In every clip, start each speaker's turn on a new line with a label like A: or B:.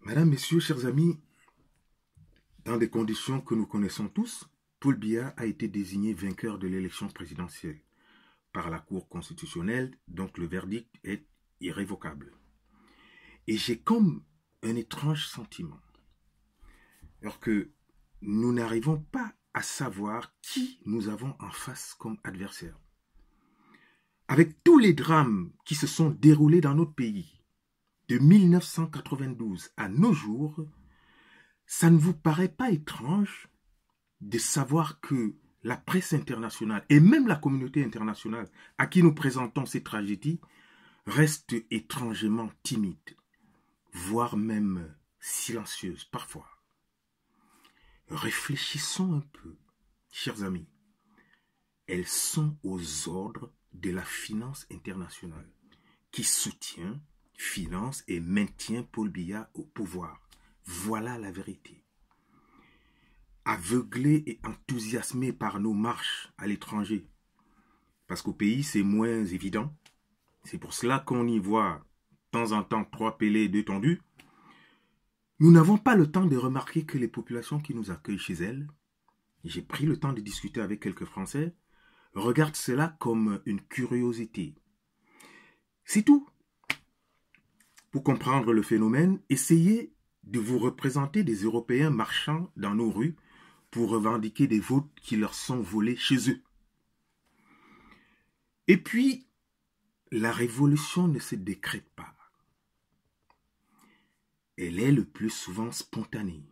A: Mesdames, Messieurs, chers amis, dans des conditions que nous connaissons tous, Paul Biya a été désigné vainqueur de l'élection présidentielle par la Cour constitutionnelle, donc le verdict est irrévocable. Et j'ai comme un étrange sentiment, alors que nous n'arrivons pas à savoir qui nous avons en face comme adversaire. Avec tous les drames qui se sont déroulés dans notre pays, de 1992 à nos jours, ça ne vous paraît pas étrange de savoir que la presse internationale et même la communauté internationale à qui nous présentons ces tragédies reste étrangement timide, voire même silencieuse parfois. Réfléchissons un peu, chers amis. Elles sont aux ordres de la finance internationale qui soutient, finance et maintient Paul Biya au pouvoir. Voilà la vérité. Aveuglés et enthousiasmés par nos marches à l'étranger, parce qu'au pays c'est moins évident, c'est pour cela qu'on y voit de temps en temps 3 pellets, 2 tendus, nous n'avons pas le temps de remarquer que les populations qui nous accueillent chez elles, j'ai pris le temps de discuter avec quelques Français, regardent cela comme une curiosité. C'est tout. Pour comprendre le phénomène, essayez de vous représenter des Européens marchant dans nos rues pour revendiquer des votes qui leur sont volés chez eux. Et puis, la révolution ne se décrète pas. Elle est le plus souvent spontanée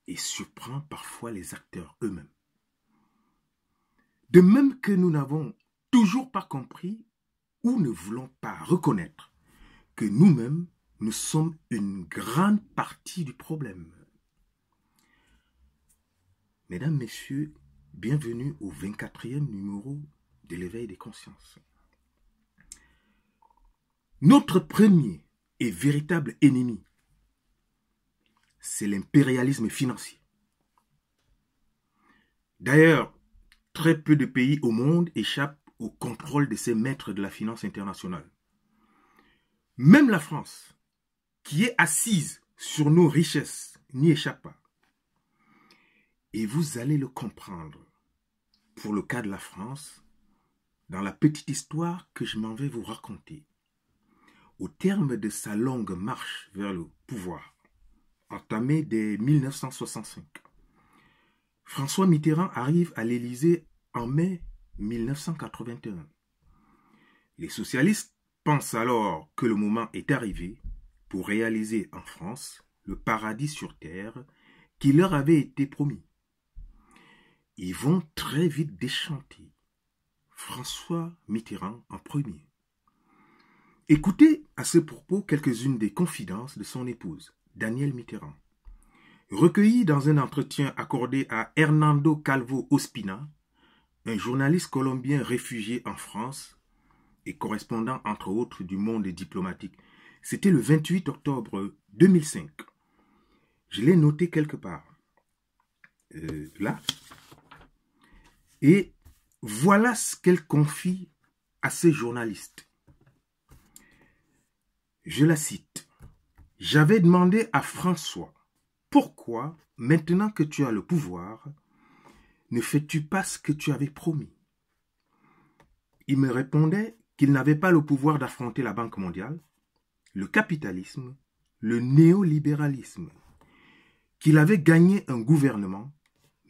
A: et surprend parfois les acteurs eux-mêmes. De même que nous n'avons toujours pas compris ou ne voulons pas reconnaître que nous-mêmes, nous sommes une grande partie du problème. Mesdames, Messieurs, bienvenue au 24e numéro de l'éveil des consciences. Notre premier et véritable ennemi, c'est l'impérialisme financier. D'ailleurs, très peu de pays au monde échappent au contrôle de ces maîtres de la finance internationale. Même la France, qui est assise sur nos richesses, n'y échappe pas. Et vous allez le comprendre. Pour le cas de la France, dans la petite histoire que je m'en vais vous raconter. Au terme de sa longue marche vers le pouvoir, entamée dès 1965, François Mitterrand arrive à l'Élysée en mai 1981. Les socialistes pensent alors que le moment est arrivé pour réaliser en France le paradis sur terre qui leur avait été promis. Ils vont très vite déchanter François Mitterrand en premier. Écoutez à ce propos quelques-unes des confidences de son épouse, Danielle Mitterrand, recueillies dans un entretien accordé à Hernando Calvo Ospina, un journaliste colombien réfugié en France et correspondant entre autres du monde diplomatique. C'était le 28 octobre 2005. Je l'ai noté quelque part. Là. Et voilà ce qu'elle confie à ces journalistes. Je la cite. « J'avais demandé à François, pourquoi, maintenant que tu as le pouvoir, ne fais-tu pas ce que tu avais promis ?» Il me répondait qu'il n'avait pas le pouvoir d'affronter la Banque mondiale, le capitalisme, le néolibéralisme, qu'il avait gagné un gouvernement,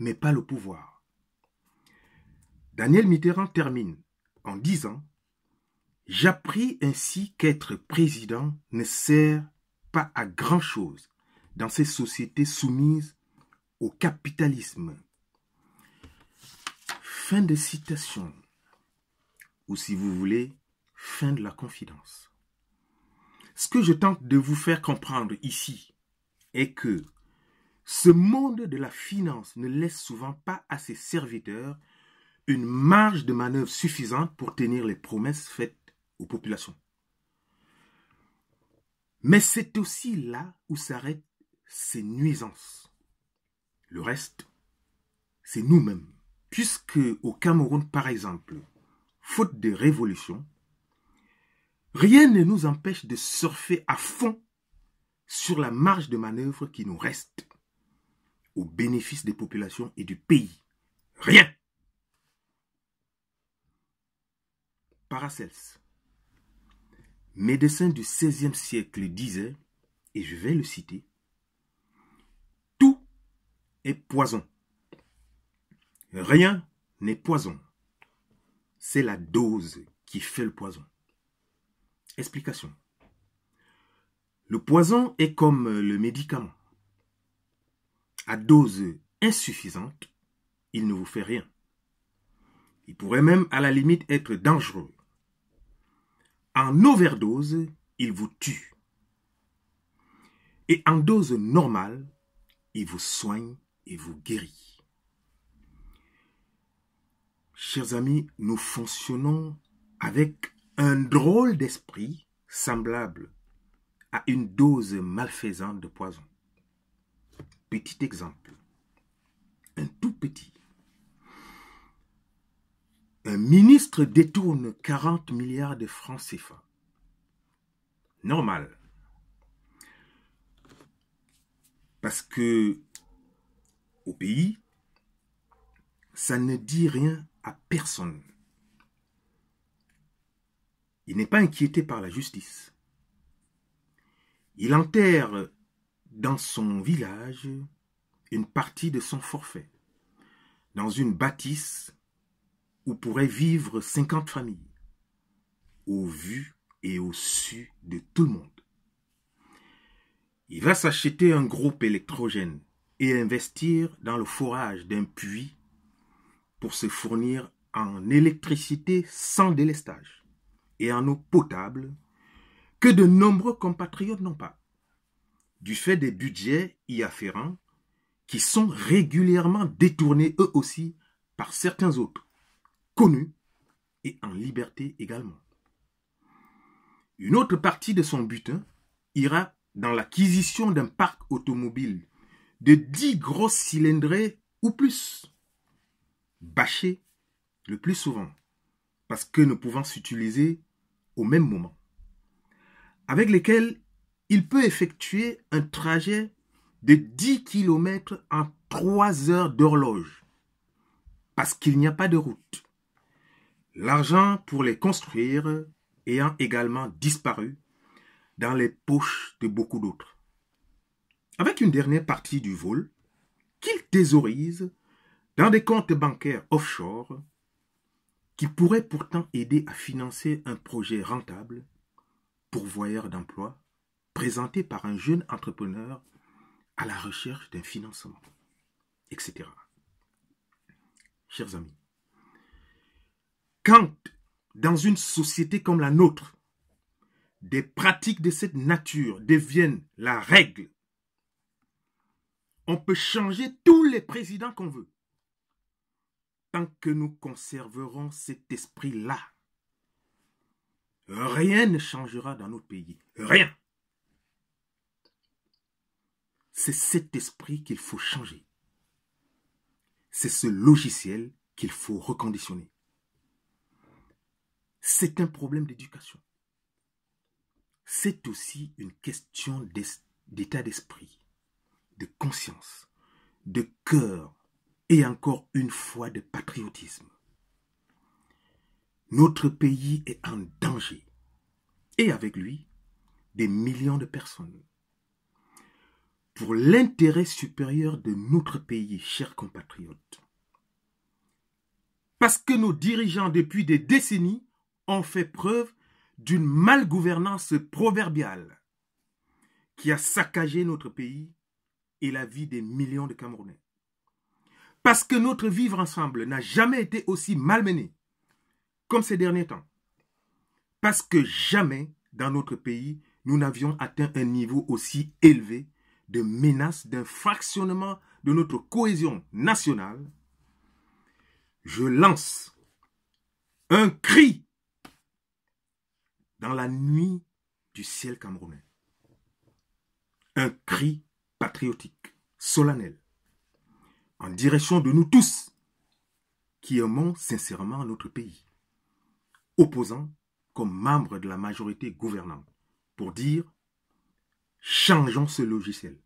A: mais pas le pouvoir. Danielle Mitterrand termine en disant « J'appris ainsi qu'être président ne sert pas à grand-chose dans ces sociétés soumises au capitalisme. » Fin de citation. Ou si vous voulez, fin de la confidence. Ce que je tente de vous faire comprendre ici est que ce monde de la finance ne laisse souvent pas à ses serviteurs une marge de manœuvre suffisante pour tenir les promesses faites aux populations. Mais c'est aussi là où s'arrêtent ces nuisances. Le reste, c'est nous-mêmes. Puisque au Cameroun, par exemple, faute de révolution, rien ne nous empêche de surfer à fond sur la marge de manœuvre qui nous reste au bénéfice des populations et du pays. Rien. Paracelse, médecin du XVIe siècle, disait, et je vais le citer, « Tout est poison. Rien n'est poison. C'est la dose qui fait le poison. » Explication. Le poison est comme le médicament. À dose insuffisante, il ne vous fait rien. Il pourrait même à la limite être dangereux. En overdose, il vous tue. Et en dose normale, il vous soigne et vous guérit. Chers amis, nous fonctionnons avec un drôle d'esprit semblable à une dose malfaisante de poison. Petit exemple, un tout petit. Un ministre détourne 40 milliards de francs CFA. Normal. Parce que au pays, ça ne dit rien à personne. Il n'est pas inquiété par la justice. Il enterre dans son village une partie de son forfait, dans une bâtisse où pourraient vivre 50 familles, au vu et au su de tout le monde. Il va s'acheter un groupe électrogène et investir dans le forage d'un puits pour se fournir en électricité sans délestage et en eau potable que de nombreux compatriotes n'ont pas, du fait des budgets y afférents qui sont régulièrement détournés eux aussi par certains autres, connus et en liberté également. Une autre partie de son butin ira dans l'acquisition d'un parc automobile de 10 grosses cylindrées ou plus, bâchés le plus souvent, parce que ne pouvant s'utiliser au même moment, avec lesquels il peut effectuer un trajet de 10 km en 3 heures d'horloge, parce qu'il n'y a pas de route. L'argent pour les construire ayant également disparu dans les poches de beaucoup d'autres. Avec une dernière partie du vol qu'il thésaurise dans des comptes bancaires offshore qui pourraient pourtant aider à financer un projet rentable, pourvoyeur d'emploi, présenté par un jeune entrepreneur à la recherche d'un financement, etc. Chers amis, quand dans une société comme la nôtre, des pratiques de cette nature deviennent la règle, on peut changer tous les présidents qu'on veut. Tant que nous conserverons cet esprit-là, rien ne changera dans notre pays. Rien. C'est cet esprit qu'il faut changer. C'est ce logiciel qu'il faut reconditionner. C'est un problème d'éducation. C'est aussi une question d'état d'esprit, de conscience, de cœur et encore une fois de patriotisme. Notre pays est en danger et avec lui, des millions de personnes. Pour l'intérêt supérieur de notre pays, chers compatriotes. Parce que nos dirigeants, depuis des décennies, ont fait preuve d'une malgouvernance proverbiale qui a saccagé notre pays et la vie des millions de Camerounais. Parce que notre vivre ensemble n'a jamais été aussi malmené comme ces derniers temps. Parce que jamais dans notre pays, nous n'avions atteint un niveau aussi élevé de menace d'un fractionnement de notre cohésion nationale, je lance un cri dans la nuit du ciel camerounais. Un cri patriotique, solennel, en direction de nous tous qui aimons sincèrement notre pays, opposants comme membres de la majorité gouvernante, pour dire Changeons ce logiciel.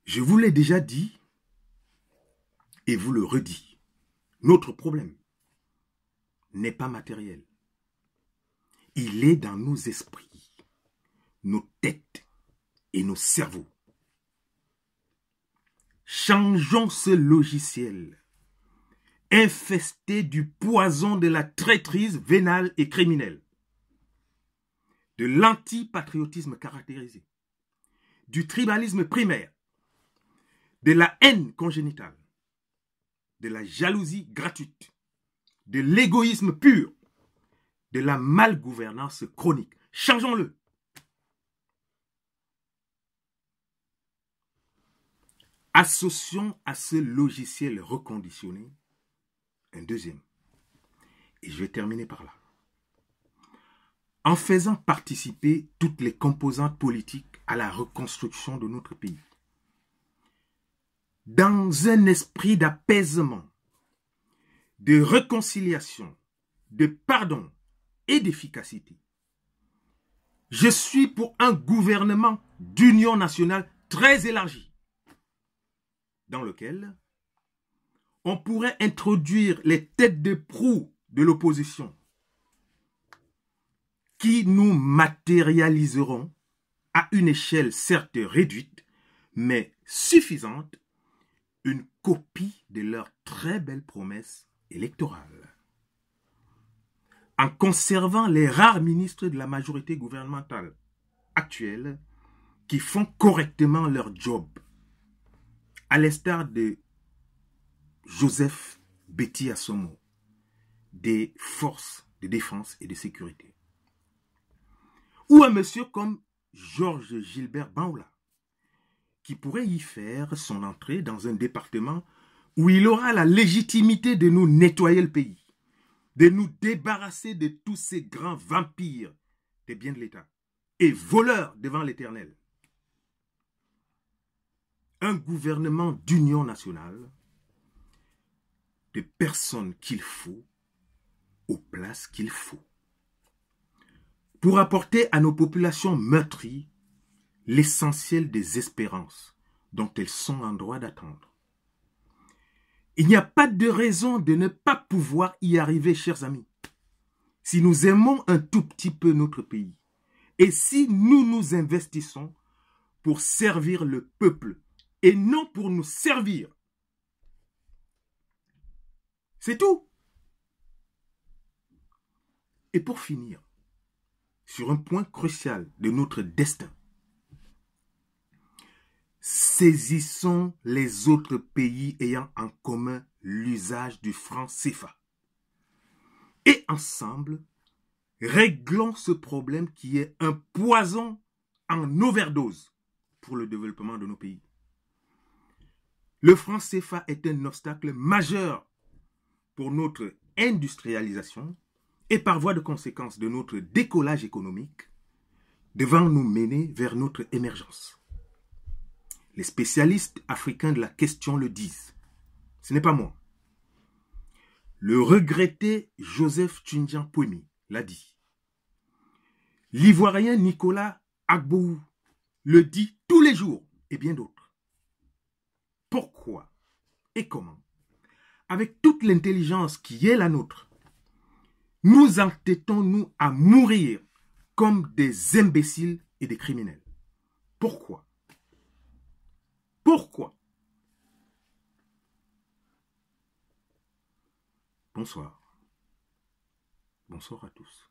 A: Je vous l'ai déjà dit et vous le redis. Notre problème n'est pas matériel. Il est dans nos esprits, nos têtes et nos cerveaux. Changeons ce logiciel infesté du poison de la traîtrise vénale et criminelle, de l'antipatriotisme caractérisé, du tribalisme primaire, de la haine congénitale, de la jalousie gratuite, de l'égoïsme pur, de la malgouvernance chronique. Changeons-le. Associons à ce logiciel reconditionné un deuxième. Et je vais terminer par là. En faisant participer toutes les composantes politiques à la reconstruction de notre pays, dans un esprit d'apaisement, de réconciliation, de pardon et d'efficacité. Je suis pour un gouvernement d'union nationale très élargi, dans lequel on pourrait introduire les têtes de proue de l'opposition qui nous matérialiseront à une échelle certes réduite, mais suffisante, une copie de leurs très belles promesses électorales. En conservant les rares ministres de la majorité gouvernementale actuelle qui font correctement leur job, à l'instar de Joseph Betty Assomo, des forces de défense et de sécurité. Ou un monsieur comme Georges Gilbert Baoula, qui pourrait y faire son entrée dans un département où il aura la légitimité de nous nettoyer le pays, de nous débarrasser de tous ces grands vampires des biens de l'État et voleurs devant l'Éternel. Un gouvernement d'union nationale, de personnes qu'il faut, aux places qu'il faut, pour apporter à nos populations meurtries l'essentiel des espérances dont elles sont en droit d'attendre. Il n'y a pas de raison de ne pas pouvoir y arriver, chers amis. Si nous aimons un tout petit peu notre pays, et si nous nous investissons pour servir le peuple, et non pour nous servir. C'est tout. Et pour finir, sur un point crucial de notre destin, saisissons les autres pays ayant en commun l'usage du franc CFA. Et ensemble, réglons ce problème qui est un poison en overdose pour le développement de nos pays. Le franc CFA est un obstacle majeur pour notre industrialisation et par voie de conséquence de notre décollage économique, devant nous mener vers notre émergence. Les spécialistes africains de la question le disent. Ce n'est pas moi. Le regretté Joseph Tchundjian Pouemi l'a dit. L'Ivoirien Nicolas Agboou le dit tous les jours et bien d'autres. Pourquoi et comment, avec toute l'intelligence qui est la nôtre, nous entêtons-nous à mourir comme des imbéciles et des criminels? Pourquoi? Pourquoi? Bonsoir. Bonsoir à tous.